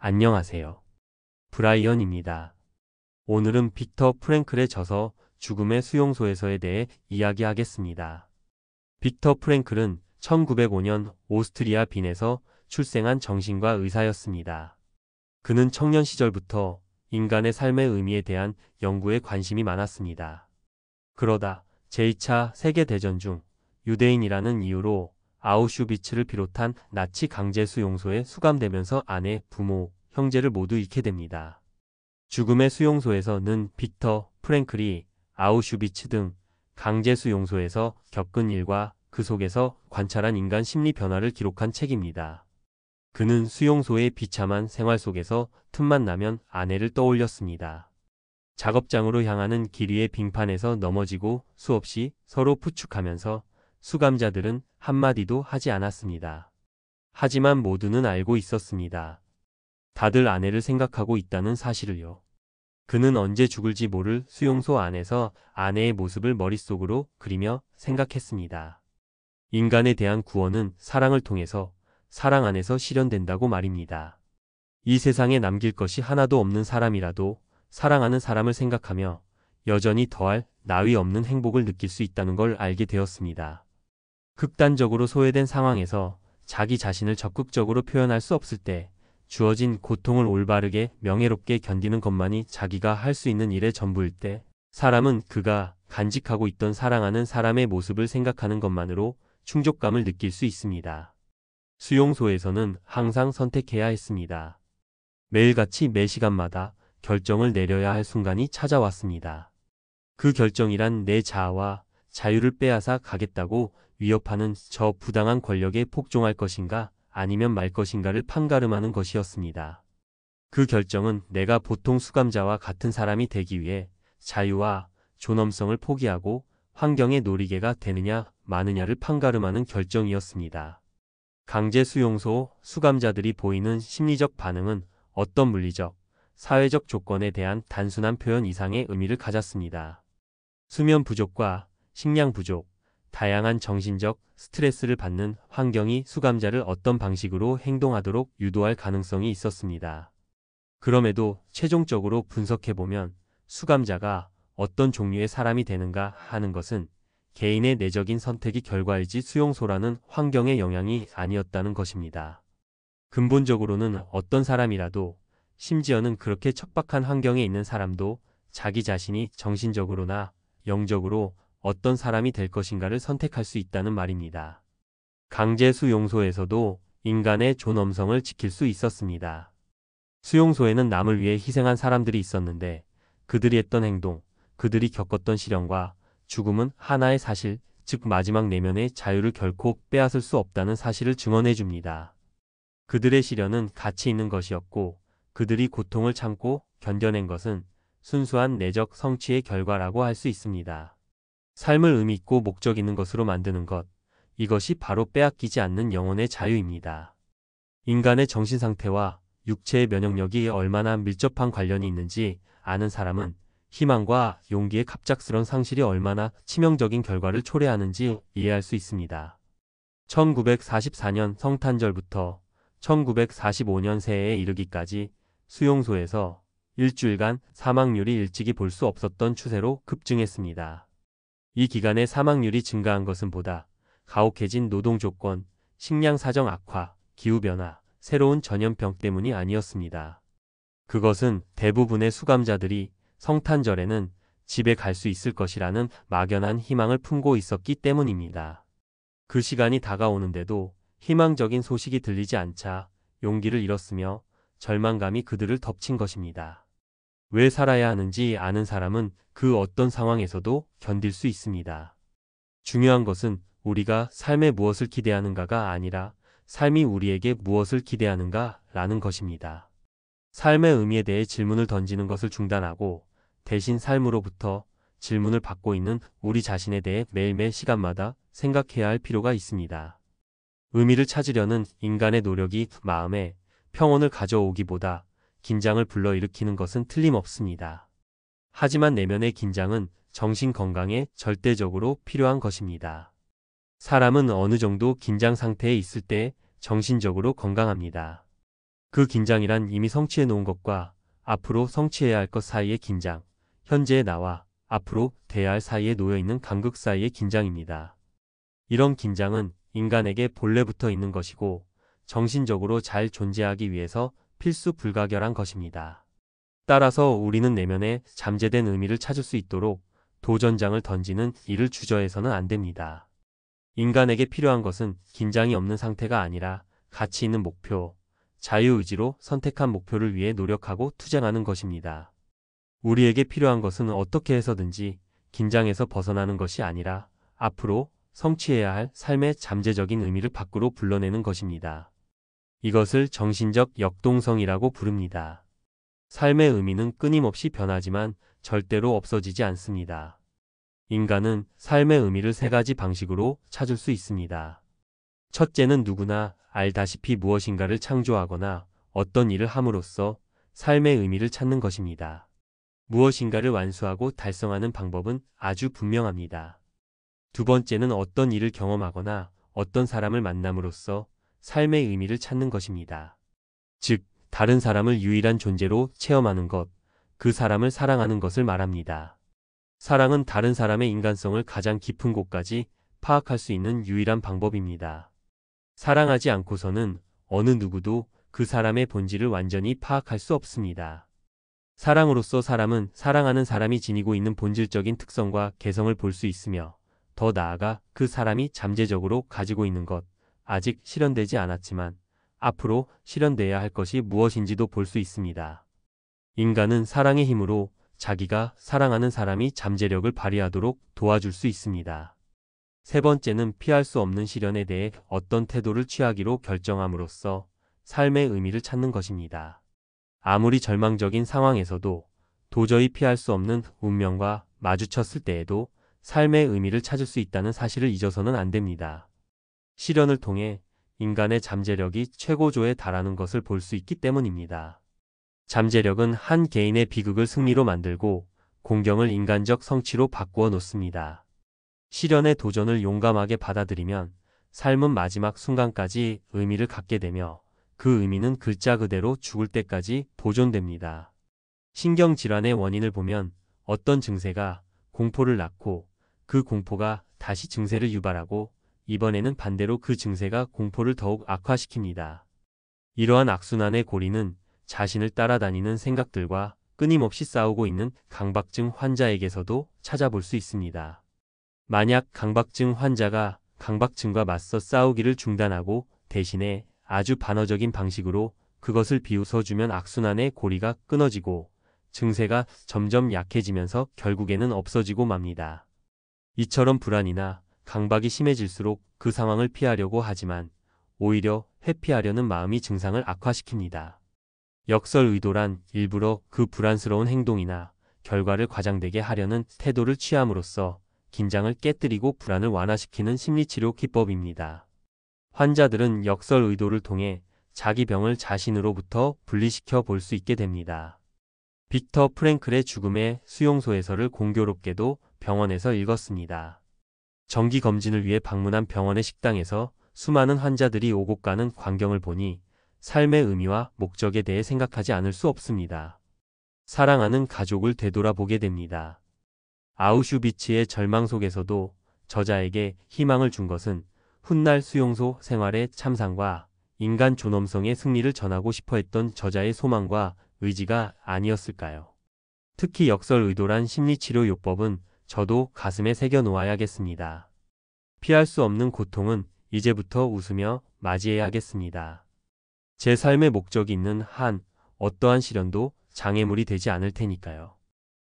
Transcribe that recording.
안녕하세요. 브라이언입니다. 오늘은 빅터 프랭클의 저서 죽음의 수용소에서에 대해 이야기하겠습니다. 빅터 프랭클은 1905년 오스트리아 빈에서 출생한 정신과 의사였습니다. 그는 청년 시절부터 인간의 삶의 의미에 대한 연구에 관심이 많았습니다. 그러다 제2차 세계대전 중 유대인이라는 이유로 아우슈비츠를 비롯한 나치 강제 수용소에 수감되면서 아내, 부모, 형제를 모두 잃게 됩니다. 죽음의 수용소에서는 빅터 프랭클이 아우슈비츠 등 강제 수용소에서 겪은 일과 그 속에서 관찰한 인간 심리 변화를 기록한 책입니다. 그는 수용소의 비참한 생활 속에서 틈만 나면 아내를 떠올렸습니다. 작업장으로 향하는 길 위의 빙판에서 넘어지고 수없이 서로 부축하면서 수감자들은 한마디도 하지 않았습니다. 하지만 모두는 알고 있었습니다. 다들 아내를 생각하고 있다는 사실을요. 그는 언제 죽을지 모를 수용소 안에서 아내의 모습을 머릿속으로 그리며 생각했습니다. 인간에 대한 구원은 사랑을 통해서 사랑 안에서 실현된다고 말입니다. 이 세상에 남길 것이 하나도 없는 사람이라도 사랑하는 사람을 생각하며 여전히 더할 나위 없는 행복을 느낄 수 있다는 걸 알게 되었습니다. 극단적으로 소외된 상황에서 자기 자신을 적극적으로 표현할 수 없을 때 주어진 고통을 올바르게 명예롭게 견디는 것만이 자기가 할 수 있는 일의 전부일 때 사람은 그가 간직하고 있던 사랑하는 사람의 모습을 생각하는 것만으로 충족감을 느낄 수 있습니다. 수용소에서는 항상 선택해야 했습니다. 매일같이 매 시간마다 결정을 내려야 할 순간이 찾아왔습니다. 그 결정이란 내 자아와 자유를 빼앗아 가겠다고 위협하는 저 부당한 권력에 폭종할 것인가 아니면 말 것인가를 판가름하는 것이었습니다. 그 결정은 내가 보통 수감자와 같은 사람이 되기 위해 자유와 존엄성을 포기하고 환경의 놀이개가 되느냐 마느냐를 판가름하는 결정이었습니다. 강제 수용소 수감자들이 보이는 심리적 반응은 어떤 물리적, 사회적 조건에 대한 단순한 표현 이상의 의미를 가졌습니다. 수면 부족과 식량 부족, 다양한 정신적 스트레스를 받는 환경이 수감자를 어떤 방식으로 행동하도록 유도할 가능성이 있었습니다. 그럼에도 최종적으로 분석해보면 수감자가 어떤 종류의 사람이 되는가 하는 것은 개인의 내적인 선택이 결과이지 수용소라는 환경의 영향이 아니었다는 것입니다. 근본적으로는 어떤 사람이라도 심지어는 그렇게 척박한 환경에 있는 사람도 자기 자신이 정신적으로나 영적으로 어떤 사람이 될 것인가를 선택할 수 있다는 말입니다. 강제 수용소에서도 인간의 존엄성을 지킬 수 있었습니다. 수용소에는 남을 위해 희생한 사람들이 있었는데 그들이 했던 행동, 그들이 겪었던 시련과 죽음은 하나의 사실, 즉 마지막 내면의 자유를 결코 빼앗을 수 없다는 사실을 증언해 줍니다. 그들의 시련은 가치 있는 것이었고 그들이 고통을 참고 견뎌낸 것은 순수한 내적 성취의 결과라고 할 수 있습니다. 삶을 의미 있고 목적 있는 것으로 만드는 것, 이것이 바로 빼앗기지 않는 영혼의 자유입니다. 인간의 정신 상태와 육체의 면역력이 얼마나 밀접한 관련이 있는지 아는 사람은 희망과 용기의 갑작스런 상실이 얼마나 치명적인 결과를 초래하는지 이해할 수 있습니다. 1944년 성탄절부터 1945년 새해에 이르기까지 수용소에서 일주일간 사망률이 일찍이 볼 수 없었던 추세로 급증했습니다. 이 기간에 사망률이 증가한 것은 보다 가혹해진 노동 조건, 식량 사정 악화, 기후변화, 새로운 전염병 때문이 아니었습니다. 그것은 대부분의 수감자들이 성탄절에는 집에 갈 수 있을 것이라는 막연한 희망을 품고 있었기 때문입니다. 그 시간이 다가오는데도 희망적인 소식이 들리지 않자 용기를 잃었으며 절망감이 그들을 덮친 것입니다. 왜 살아야 하는지 아는 사람은 그 어떤 상황에서도 견딜 수 있습니다. 중요한 것은 우리가 삶에 무엇을 기대하는가가 아니라 삶이 우리에게 무엇을 기대하는가라는 것입니다. 삶의 의미에 대해 질문을 던지는 것을 중단하고 대신 삶으로부터 질문을 받고 있는 우리 자신에 대해 매일매일 시간마다 생각해야 할 필요가 있습니다. 의미를 찾으려는 인간의 노력이 마음에 평온을 가져오기보다 긴장을 불러일으키는 것은 틀림없습니다. 하지만 내면의 긴장은 정신 건강에 절대적으로 필요한 것입니다. 사람은 어느 정도 긴장 상태에 있을 때 정신적으로 건강합니다. 그 긴장이란 이미 성취해 놓은 것과 앞으로 성취해야 할 것 사이의 긴장, 현재의 나와 앞으로 돼야 할 사이에 놓여 있는 간극 사이의 긴장입니다. 이런 긴장은 인간에게 본래 붙어 있는 것이고 정신적으로 잘 존재하기 위해서 필수 불가결한 것입니다. 따라서 우리는 내면에 잠재된 의미를 찾을 수 있도록 도전장을 던지는 일을 주저해서는 안 됩니다. 인간에게 필요한 것은 긴장이 없는 상태가 아니라 가치 있는 목표, 자유의지로 선택한 목표를 위해 노력하고 투쟁하는 것입니다. 우리에게 필요한 것은 어떻게 해서든지 긴장에서 벗어나는 것이 아니라 앞으로 성취해야 할 삶의 잠재적인 의미를 밖으로 불러내는 것입니다. 이것을 정신적 역동성이라고 부릅니다. 삶의 의미는 끊임없이 변하지만 절대로 없어지지 않습니다. 인간은 삶의 의미를 세 가지 방식으로 찾을 수 있습니다. 첫째는 누구나 알다시피 무엇인가를 창조하거나 어떤 일을 함으로써 삶의 의미를 찾는 것입니다. 무엇인가를 완수하고 달성하는 방법은 아주 분명합니다. 두 번째는 어떤 일을 경험하거나 어떤 사람을 만남으로써 삶의 의미를 찾는 것입니다. 즉, 다른 사람을 유일한 존재로 체험하는 것, 그 사람을 사랑하는 것을 말합니다. 사랑은 다른 사람의 인간성을 가장 깊은 곳까지 파악할 수 있는 유일한 방법입니다. 사랑하지 않고서는 어느 누구도 그 사람의 본질을 완전히 파악할 수 없습니다. 사랑으로서 사람은 사랑하는 사람이 지니고 있는 본질적인 특성과 개성을 볼 수 있으며 더 나아가 그 사람이 잠재적으로 가지고 있는 것, 아직 실현되지 않았지만 앞으로 실현돼야 할 것이 무엇인지도 볼 수 있습니다. 인간은 사랑의 힘으로 자기가 사랑하는 사람이 잠재력을 발휘하도록 도와줄 수 있습니다. 세 번째는 피할 수 없는 시련에 대해 어떤 태도를 취하기로 결정함으로써 삶의 의미를 찾는 것입니다. 아무리 절망적인 상황에서도 도저히 피할 수 없는 운명과 마주쳤을 때에도 삶의 의미를 찾을 수 있다는 사실을 잊어서는 안 됩니다. 시련을 통해 인간의 잠재력이 최고조에 달하는 것을 볼 수 있기 때문입니다. 잠재력은 한 개인의 비극을 승리로 만들고 공경을 인간적 성취로 바꾸어 놓습니다. 시련의 도전을 용감하게 받아들이면 삶은 마지막 순간까지 의미를 갖게 되며 그 의미는 글자 그대로 죽을 때까지 보존됩니다. 신경질환의 원인을 보면 어떤 증세가 공포를 낳고 그 공포가 다시 증세를 유발하고 이번에는 반대로 그 증세가 공포를 더욱 악화시킵니다. 이러한 악순환의 고리는 자신을 따라다니는 생각들과 끊임없이 싸우고 있는 강박증 환자에게서도 찾아볼 수 있습니다. 만약 강박증 환자가 강박증과 맞서 싸우기를 중단하고 대신에 아주 반어적인 방식으로 그것을 비웃어주면 악순환의 고리가 끊어지고 증세가 점점 약해지면서 결국에는 없어지고 맙니다. 이처럼 불안이나 강박이 심해질수록 그 상황을 피하려고 하지만 오히려 회피하려는 마음이 증상을 악화시킵니다. 역설의도란 일부러 그 불안스러운 행동이나 결과를 과장되게 하려는 태도를 취함으로써 긴장을 깨뜨리고 불안을 완화시키는 심리치료 기법입니다. 환자들은 역설의도를 통해 자기 병을 자신으로부터 분리시켜 볼 수 있게 됩니다. 빅터 프랭클의 죽음의 수용소에서를 공교롭게도 병원에서 읽었습니다. 정기검진을 위해 방문한 병원의 식당에서 수많은 환자들이 오고 가는 광경을 보니 삶의 의미와 목적에 대해 생각하지 않을 수 없습니다. 사랑하는 가족을 되돌아보게 됩니다. 아우슈비츠의 절망 속에서도 저자에게 희망을 준 것은 훗날 수용소 생활의 참상과 인간 존엄성의 승리를 전하고 싶어 했던 저자의 소망과 의지가 아니었을까요? 특히 역설의도란 심리치료 요법은 저도 가슴에 새겨 놓아야겠습니다. 피할 수 없는 고통은 이제부터 웃으며 맞이해야겠습니다. 제 삶의 목적이 있는 한 어떠한 시련도 장애물이 되지 않을 테니까요.